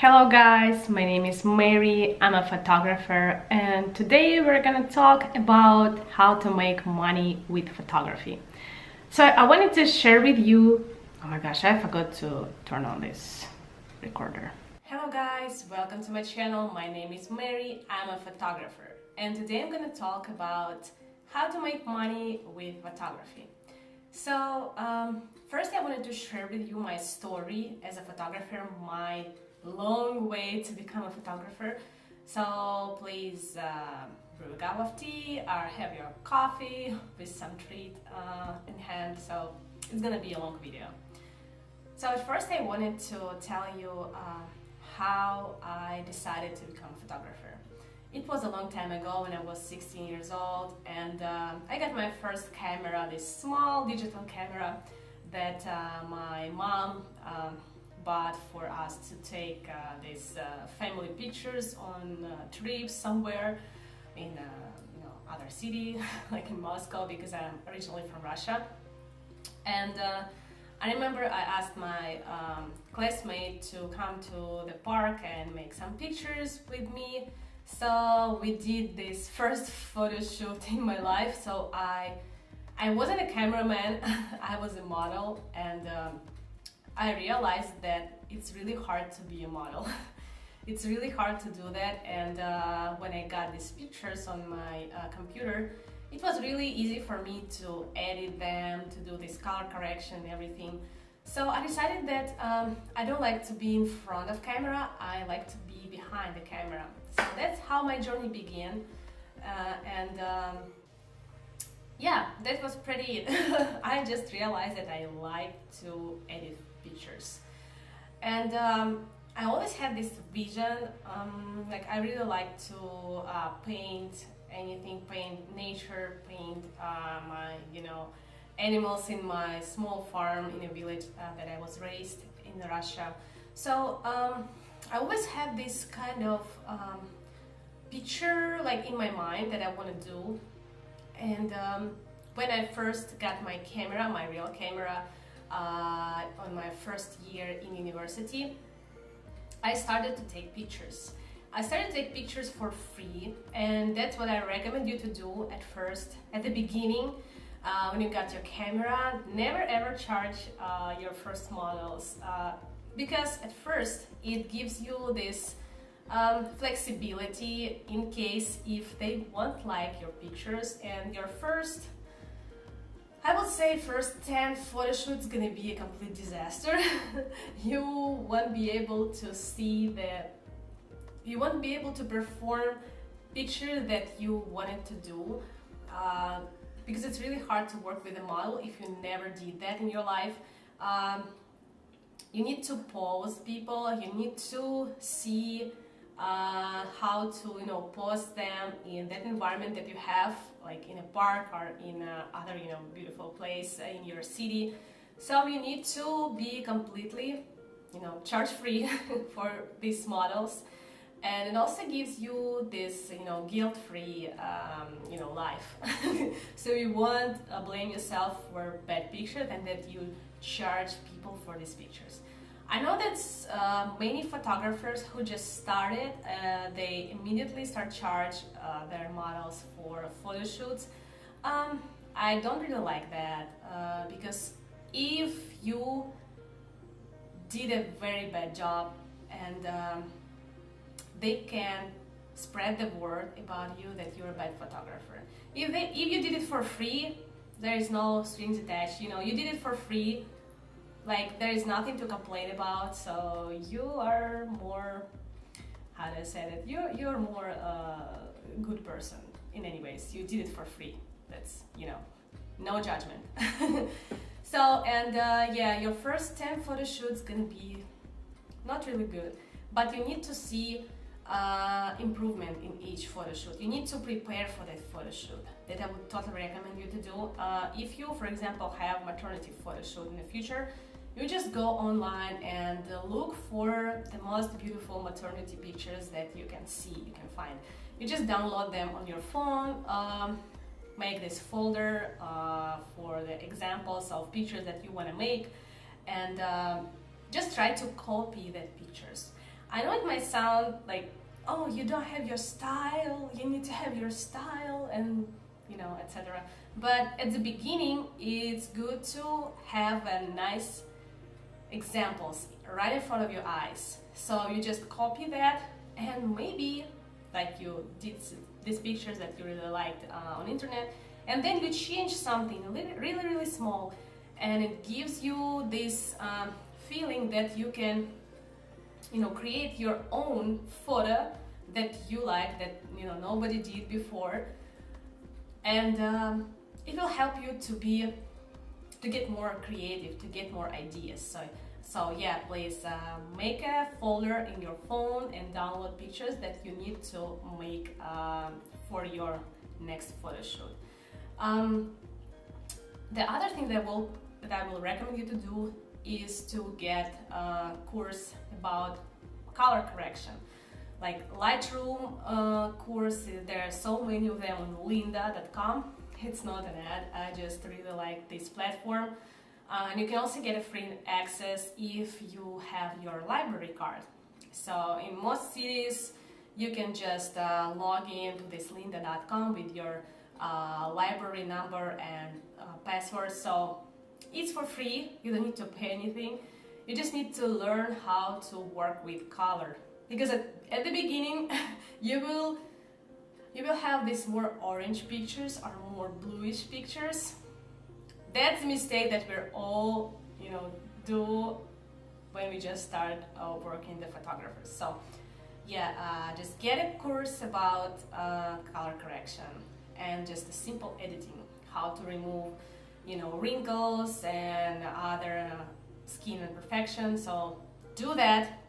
Hello guys, my name is Mary, I'm a photographer, and today we're gonna talk about how to make money with photography. So I wanted to share with you, oh my gosh, I forgot to turn on this recorder. Hello guys, welcome to my channel. My name is Mary, I'm a photographer, and today I'm gonna talk about how to make money with photography. So first I wanted to share with you my story as a photographer, my long way to become a photographer. So please brew a cup of tea or have your coffee with some treat in hand. So it's gonna be a long video. So at first I wanted to tell you how I decided to become a photographer. It was a long time ago when I was 16 years old, and I got my first camera, this small digital camera that my mom bought for us to take these family pictures on trips somewhere in other city like in Moscow, because I'm originally from Russia. And I remember I asked my classmate to come to the park and make some pictures with me. So we did this first photo shoot in my life. So I wasn't a cameraman, I was a model, and I realized that it's really hard to be a model. It's really hard to do that, and when I got these pictures on my computer, it was really easy for me to edit them, to do this color correction and everything. So I decided that I don't like to be in front of camera, I like to be behind the camera. So that's how my journey began, yeah, that was pretty it. I just realized that I like to edit pictures, and I always had this vision, like I really like to paint anything, paint nature, paint my animals in my small farm in a village that I was raised in Russia. So I always had this kind of picture like in my mind that I want to do. And when I first got my camera, my real camera, on my first year in university, I started to take pictures. I started to take pictures for free, and that's what I recommend you to do at first, at the beginning. When you got your camera, never ever charge your first models, because at first it gives you this flexibility in case if they won't like your pictures, and your first, I would say first 10 photo shoots gonna be a complete disaster. You won't be able to see you won't be able to perform picture that you wanted to do, because it's really hard to work with a model if you never did that in your life. You need to pose people, you need to see how to pose them in that environment that you have, like in a park or in other beautiful place in your city. So you need to be completely charge free for these models, and it also gives you this guilt-free life. So you won't blame yourself for bad pictures and that you charge people for these pictures. I know that many photographers who just started, they immediately start charge their models for photo shoots. I don't really like that, because if you did a very bad job, and they can spread the word about you that you're a bad photographer. If you did it for free, there is no strings attached. You did it for free. Like, there is nothing to complain about, so you are more, how do I say that? You're more a good person in any ways. You did it for free. That's, no judgment. So, and yeah, your first 10 photo shoots gonna be not really good, but you need to see improvement in each photo shoot. You need to prepare for that photo shoot. That I would totally recommend you to do. If you, for example, have maternity photo shoot in the future, you just go online and look for the most beautiful maternity pictures that you can see, you can find. You just download them on your phone, make this folder for the examples of pictures that you want to make, and just try to copy that pictures. I know it might sound like, oh, you don't have your style, you need to have your style, and etc. But at the beginning, it's good to have a nice examples right in front of your eyes. So you just copy that, and maybe like you did these pictures that you really liked on internet, and then you change something really small, and it gives you this feeling that you can create your own photo that you like, that nobody did before, and it will help you to get more creative, to get more ideas. So yeah, please make a folder in your phone and download pictures that you need to make for your next photo shoot. The other thing that I will recommend you to do is to get a course about color correction, like Lightroom course. There are so many of them on lynda.com. It's not an ad, I just really like this platform. And you can also get a free access if you have your library card. So in most cities, you can just log in to this lynda.com with your library number and password. So it's for free, you don't need to pay anything. You just need to learn how to work with color. Because at the beginning, you will have these more orange pictures or more bluish pictures. That's a mistake that we're all, do when we just start working the photographers. So yeah, just get a course about color correction and just a simple editing, how to remove, wrinkles and other skin imperfections. So do that.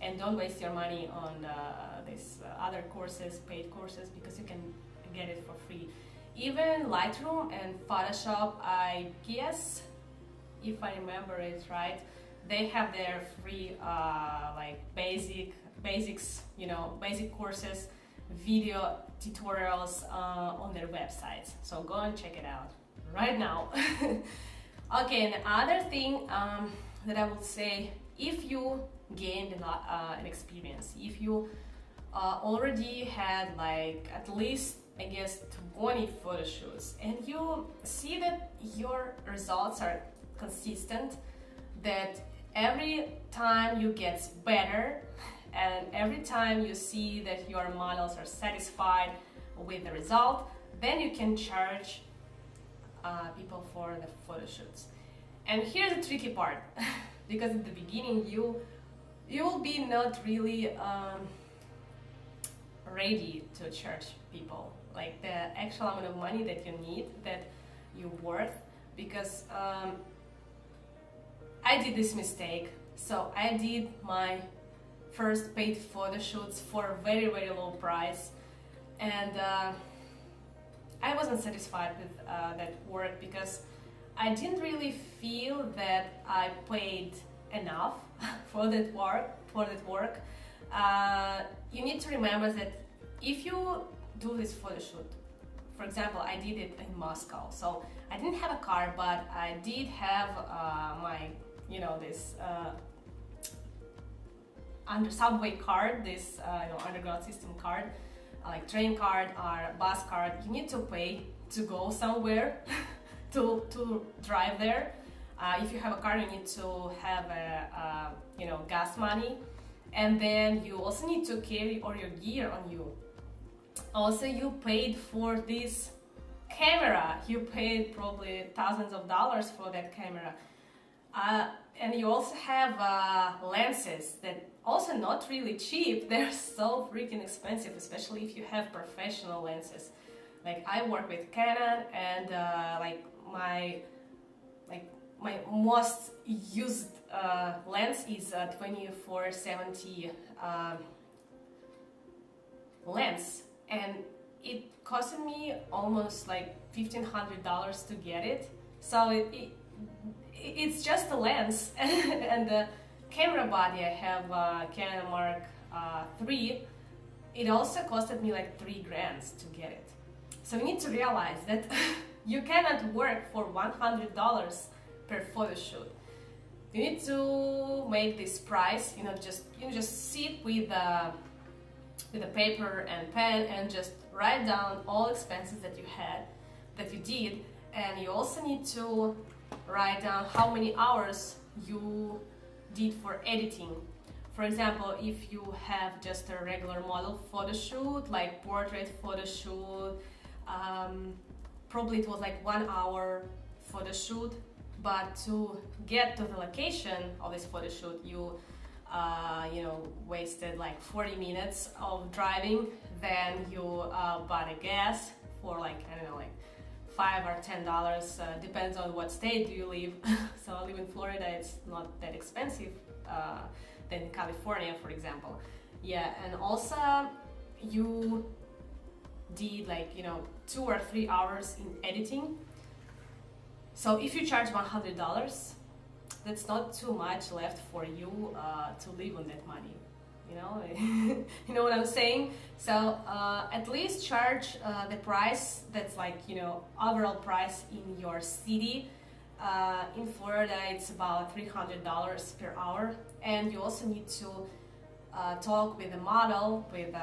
And don't waste your money on these other courses, paid courses, because you can get it for free. Even Lightroom and Photoshop, I guess, if I remember it right, they have their free like basics, basic courses, video tutorials on their websites. So go and check it out right now. Okay, and the other thing that I would say, if you gained an experience, if you already had like at least, I guess, 20 photo shoots, and you see that your results are consistent, that every time you get better, and every time you see that your models are satisfied with the result, then you can charge people for the photo shoots. And here's the tricky part, because at the beginning you will be not really ready to charge people like the actual amount of money that you need, that you're worth, because I did this mistake. So I did my first paid photo shoots for a very low price, and I wasn't satisfied with that work, because I didn't really feel that I paid enough for that work. You need to remember that if you do this photo shoot, for example, I did it in Moscow, so I didn't have a car, but I did have my, this under subway card, this underground system card, like train card or bus card. You need to pay to go somewhere to drive there. If you have a car, you need to have a gas money, and then you also need to carry all your gear on you. Also, you paid for this camera. You paid probably thousands of dollars for that camera, and you also have lenses that also not really cheap. They're so freaking expensive, especially if you have professional lenses. Like I work with Canon, and my most used lens is a 24-70 lens, and it costed me almost like $1,500 to get it. So it's just a lens and the camera body. I have Canon Mark III. It also costed me like $3,000 to get it. So you need to realize that you cannot work for $100 per photo shoot. you need to make this price, just sit with the paper and pen and just write down all expenses that you did, and you also need to write down how many hours you did for editing. For example, if you have just a regular model photo shoot, like portrait photo shoot, probably it was like 1 hour photo shoot, but to get to the location of this photo shoot, you wasted like 40 minutes of driving. Then you bought a gas for like, I don't know, like $5 or $10, depends on what state do you live. So I live in Florida, it's not that expensive than in California, for example. Yeah, and also you did like 2 or 3 hours in editing. So if you charge $100, that's not too much left for you to live on that money. You know what I'm saying? So at least charge the price that's like overall price in your city. In Florida, it's about $300 per hour, and you also need to talk with the model, with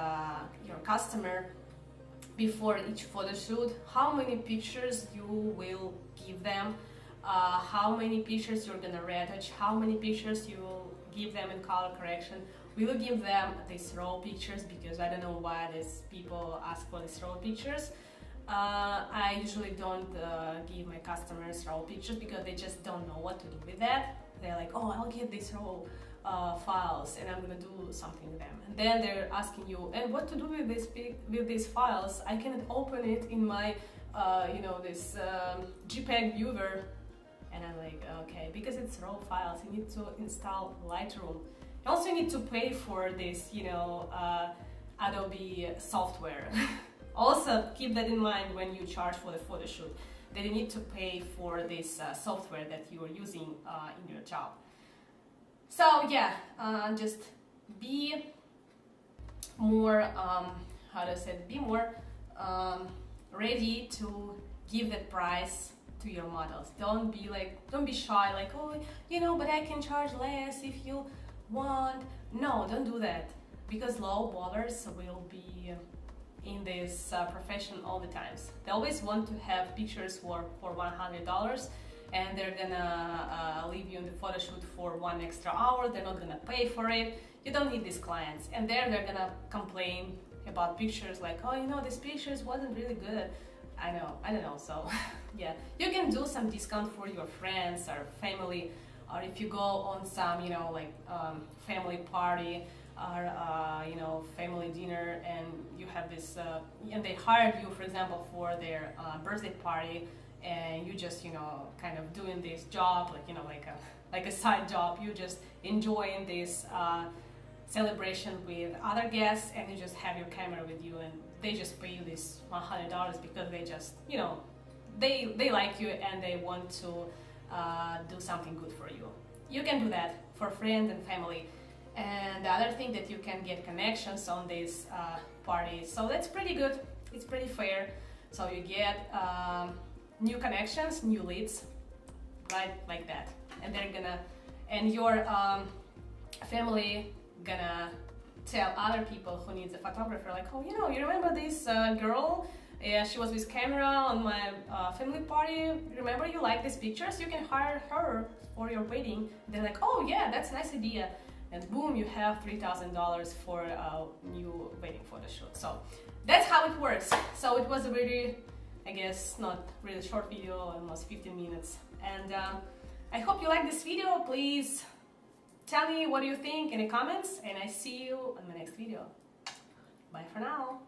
your customer, before each photo shoot, how many pictures you will give them, how many pictures you're gonna retouch, how many pictures you will give them in color correction. We will give them these raw pictures because I don't know why these people ask for these raw pictures. I usually don't give my customers raw pictures because they just don't know what to do with that. They're like, oh, I'll get these raw files and I'm gonna do something with them. And then they're asking you, and what to do with these files? I cannot open it in my, this JPEG viewer. And I'm like, okay, because it's raw files, you need to install Lightroom. You also need to pay for this, Adobe software. Also, keep that in mind when you charge for the photo shoot, that you need to pay for this software that you are using in your job. So yeah, just be more, be more ready to give that price to your models. Don't be shy, like, oh, but I can charge less if you want. No, don't do that, because low ballers will be in this profession all the times. They always want to have pictures for $100, and they're gonna leave you in the photo shoot for 1 extra hour. They're not gonna pay for it. You don't need these clients, and they're gonna complain about pictures like, oh, this pictures wasn't really good. I don't know. So yeah, you can do some discount for your friends or family, or if you go on some family party or family dinner, and you have this and they hired you, for example, for their birthday party, and you just kind of doing this job like a side job. You just enjoying this celebration with other guests, and you just have your camera with you, and they just pay you this $100 because they just they like you and they want to do something good for you. You can do that for friends and family. And the other thing, that you can get connections on these parties. So that's pretty good. It's pretty fair. So you get new connections, new leads, right, like that. And your family gonna tell other people who needs a photographer, like, oh, you remember this girl? Yeah, she was with camera on my family party. Remember, you like these pictures? You can hire her for your wedding. They're like, oh yeah, that's a nice idea. And boom, you have $3,000 for a new wedding photo shoot. So that's how it works. So it was a really, I guess, not really short video, almost 15 minutes. And I hope you like this video. Please tell me what you think in the comments, and I see you on my next video. Bye for now.